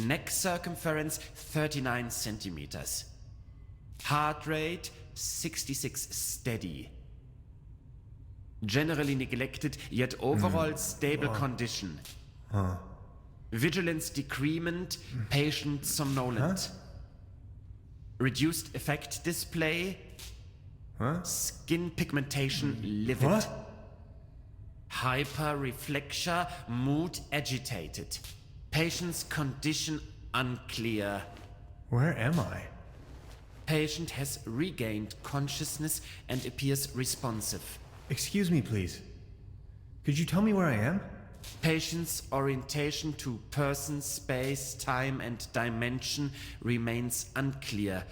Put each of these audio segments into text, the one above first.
Neck circumference 39 centimeters. Heart rate 66 steady. Generally neglected, yet overall stable condition. Vigilance decrement, patient somnolent. Reduced effect display. Skin pigmentation livid. Hyperreflexia, mood agitated. Patient's condition unclear. Where am I? Patient has regained consciousness and appears responsive. Excuse me, please. Could you tell me where I am? Patient's orientation to person, space, time, and dimension remains unclear.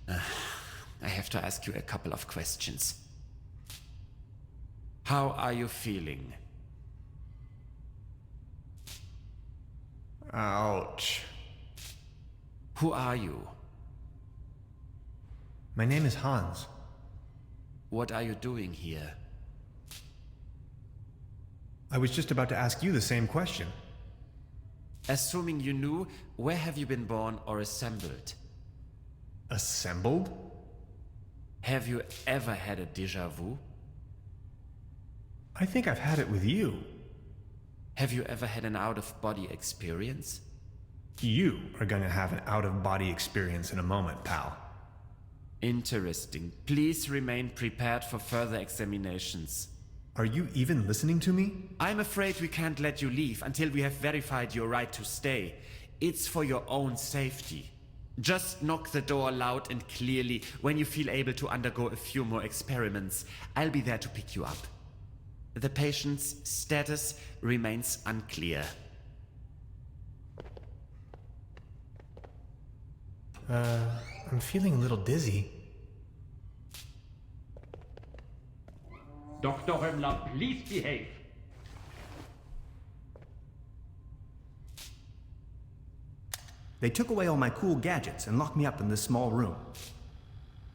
I have to ask you a couple of questions. How are you feeling? Ouch. Who are you? My name is Hans. What are you doing here? I was just about to ask you the same question. Assuming you knew, where have you been born or assembled? Assembled? Have you ever had a déjà vu? I think I've had it with you. Have you ever had an out-of-body experience? You are gonna have an out-of-body experience in a moment, pal. Interesting. Please remain prepared for further examinations. Are you even listening to me? I'm afraid we can't let you leave until we have verified your right to stay. It's for your own safety. Just knock the door loud and clearly when you feel able to undergo a few more experiments. I'll be there to pick you up. The patient's status remains unclear. I'm feeling a little dizzy. Dr. Hömmler, please behave. They took away all my cool gadgets and locked me up in this small room.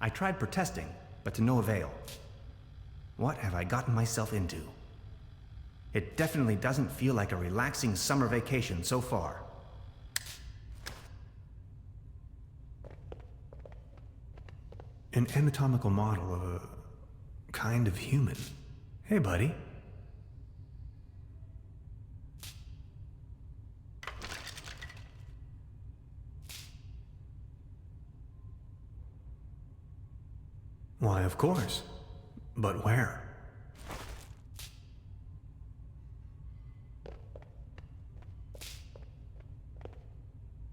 I tried protesting, but to no avail. What have I gotten myself into? It definitely doesn't feel like a relaxing summer vacation so far. An anatomical model of a kind of human. Hey, buddy. Why, of course. But where?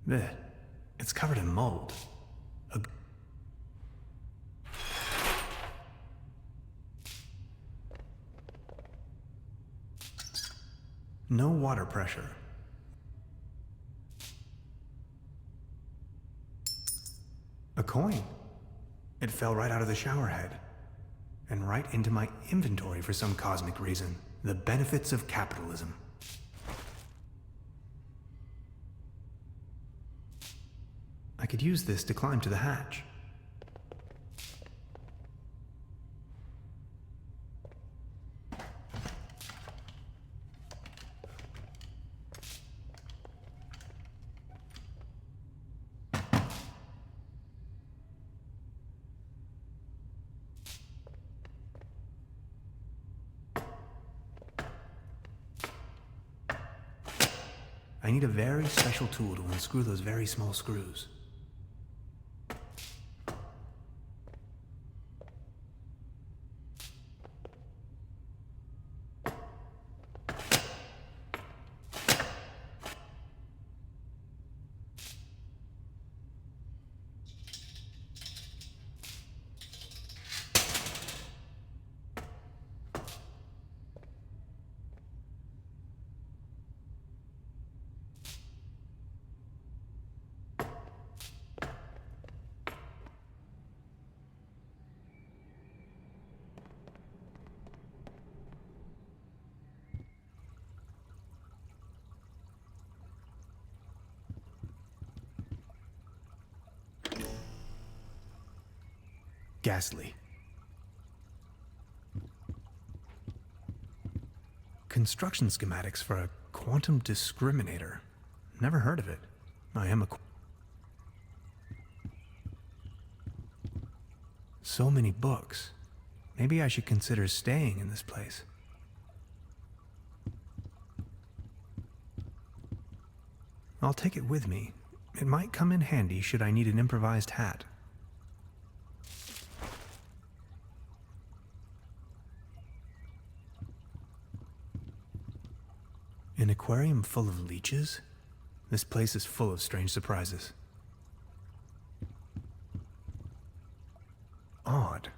Bleh. It's covered in mold. No water pressure. A coin. It fell right out of the shower head. And right into my inventory for some cosmic reason. The benefits of capitalism. I could use this to climb to the hatch. I need a very special tool to unscrew those very small screws. Ghastly. Construction schematics for a quantum discriminator. Never heard of it. I am a... So many books. Maybe I should consider staying in this place. I'll take it with me. It might come in handy should I need an improvised hat. An aquarium full of leeches? This place is full of strange surprises. Odd.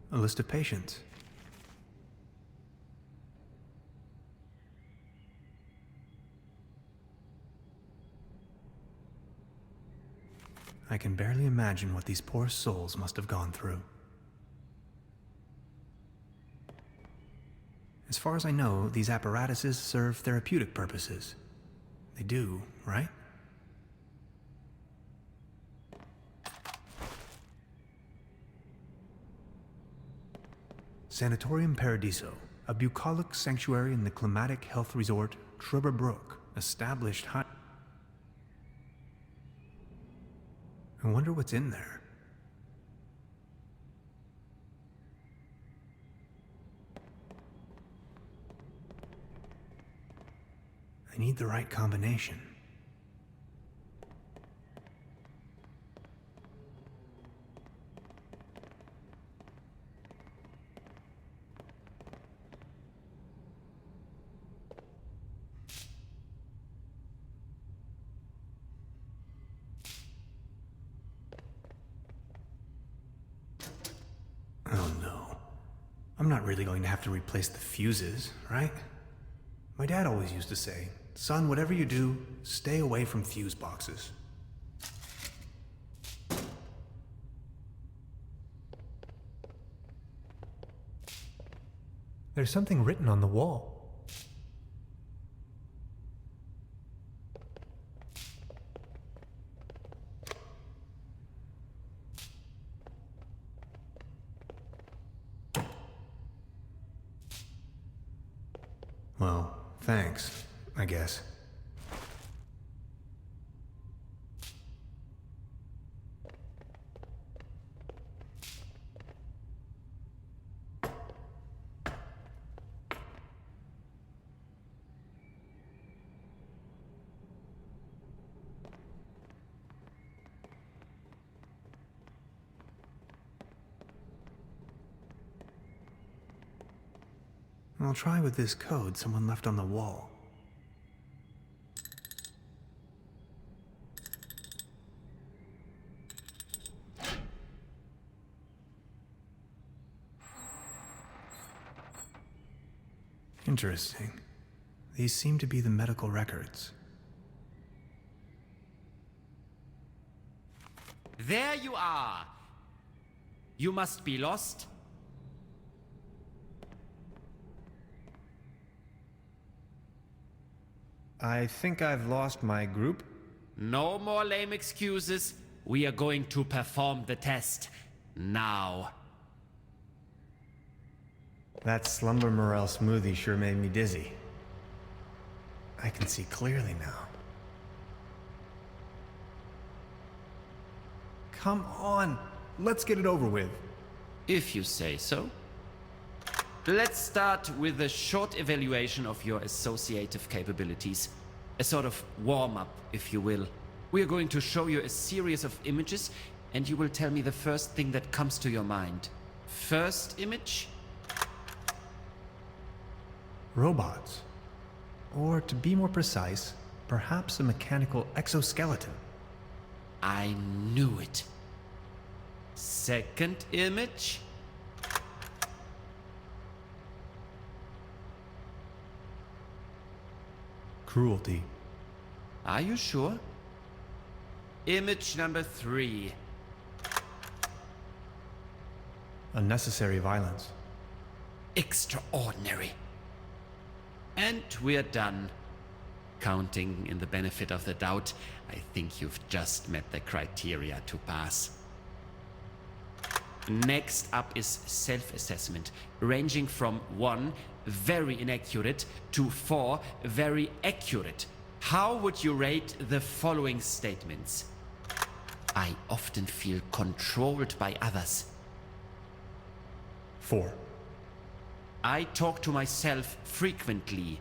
A list of patients. I can barely imagine what these poor souls must have gone through. As far as I know, these apparatuses serve therapeutic purposes. They do, right? Sanatorium Paradiso, a bucolic sanctuary in the climatic health resort Truberbrook, established high... I wonder what's in there. I need the right combination. Oh no. I'm not really going to have to replace the fuses, right? My dad always used to say, son, whatever you do, stay away from fuse boxes. There's something written on the wall. Well, thanks, I guess. I'll try with this code someone left on the wall. Interesting. These seem to be the medical records. There you are! You must be lost. I think I've lost my group. No more lame excuses. We are going to perform the test. Now. That slumber morel smoothie sure made me dizzy. I can see clearly now. Come on, let's get it over with. If you say so. Let's start with a short evaluation of your associative capabilities. A sort of warm-up, if you will. We are going to show you a series of images, and you will tell me the first thing that comes to your mind. First image? Robots. Or, to be more precise, perhaps a mechanical exoskeleton. I knew it. Second image? Cruelty. Are you sure? Image number 3. Unnecessary violence. Extraordinary. And we're done. Counting in the benefit of the doubt, I think you've just met the criteria to pass. Next up is self-assessment, ranging from 1, very inaccurate, to 4, very accurate. How would you rate the following statements? I often feel controlled by others. 4. I talk to myself frequently.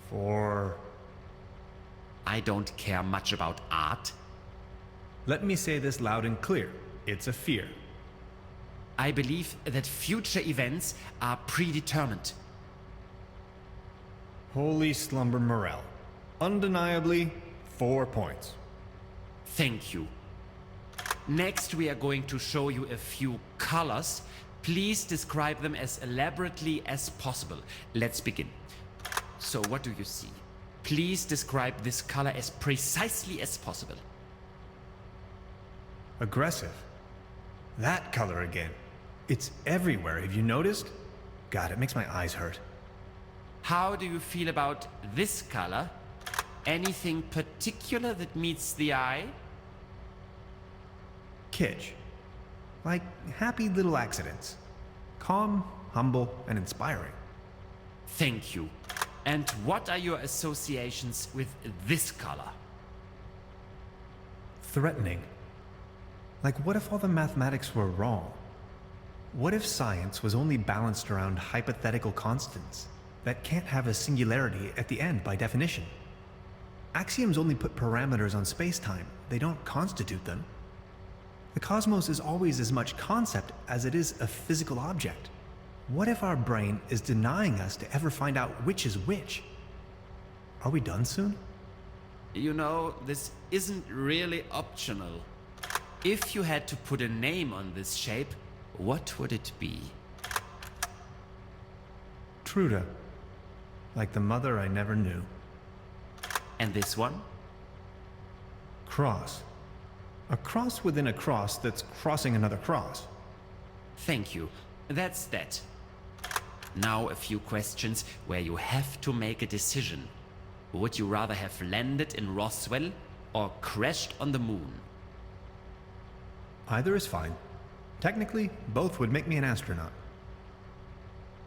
4. I don't care much about art. Let me say this loud and clear. It's a fear. I believe that future events are predetermined. Holy slumber morale. Undeniably, 4 points. Thank you. Next, we are going to show you a few colors. Please describe them as elaborately as possible. Let's begin. So, what do you see? Please describe this color as precisely as possible. Aggressive. That color again. It's everywhere, have you noticed? God, it makes my eyes hurt. How do you feel about this color? Anything particular that meets the eye? Kitsch. Like happy little accidents. Calm, humble, and inspiring. Thank you. And what are your associations with this color? Threatening. Like, what if all the mathematics were wrong? What if science was only balanced around hypothetical constants that can't have a singularity at the end by definition? Axioms only put parameters on space-time. They don't constitute them. The cosmos is always as much concept as it is a physical object. What if our brain is denying us to ever find out which is which? Are we done soon? You know, this isn't really optional. If you had to put a name on this shape, what would it be? Truda. Like the mother I never knew. And this one? Cross. A cross within a cross that's crossing another cross. Thank you. That's that. Now a few questions where you have to make a decision. Would you rather have landed in Roswell or crashed on the moon? Either is fine. Technically, both would make me an astronaut.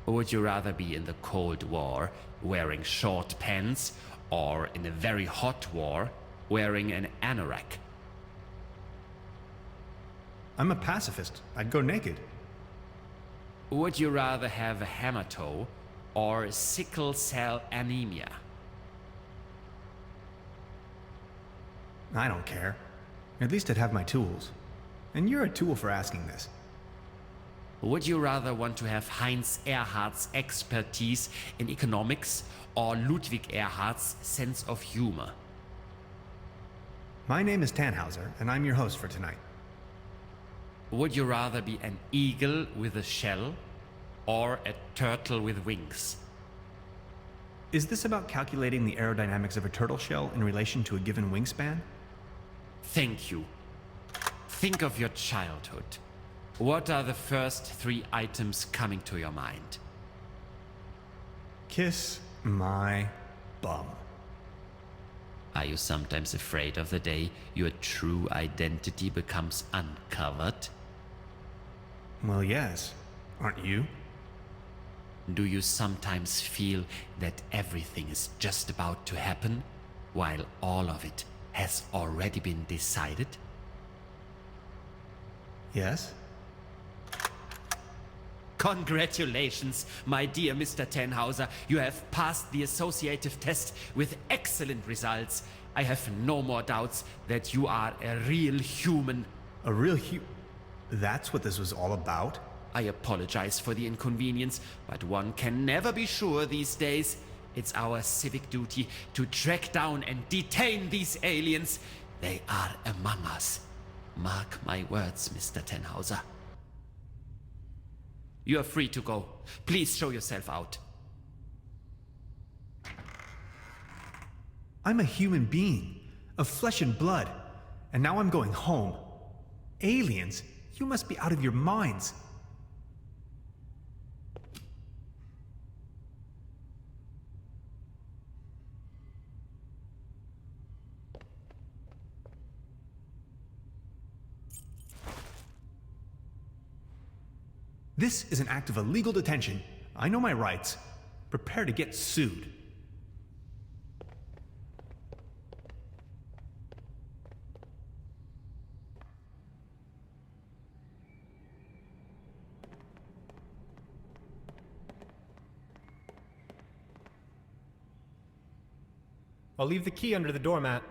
Would you rather be in the Cold War wearing short pants or in a very hot war wearing an anorak? I'm a pacifist. I'd go naked. Would you rather have a hammer toe or sickle cell anemia? I don't care. At least I'd have my tools. And you're a tool for asking this. Would you rather want to have Heinz Erhardt's expertise in economics or Ludwig Erhardt's sense of humor? My name is Tannhauser, and I'm your host for tonight. Would you rather be an eagle with a shell or a turtle with wings? Is this about calculating the aerodynamics of a turtle shell in relation to a given wingspan? Thank you. Think of your childhood. What are the first 3 items coming to your mind? Kiss my bum. Are you sometimes afraid of the day your true identity becomes uncovered? Well, yes. Aren't you? Do you sometimes feel that everything is just about to happen, while all of it has already been decided? Yes. Congratulations, my dear Mr. Tannhauser. You have passed the associative test with excellent results. I have no more doubts that you are a real human. A real That's what this was all about? I apologize for the inconvenience, but one can never be sure these days. It's our civic duty to track down and detain these aliens. They are among us. Mark my words, Mr. Tannhauser. You are free to go. Please show yourself out. I'm a human being, of flesh and blood, and now I'm going home. Aliens? You must be out of your minds. This is an act of illegal detention. I know my rights. Prepare to get sued. I'll leave the key under the doormat.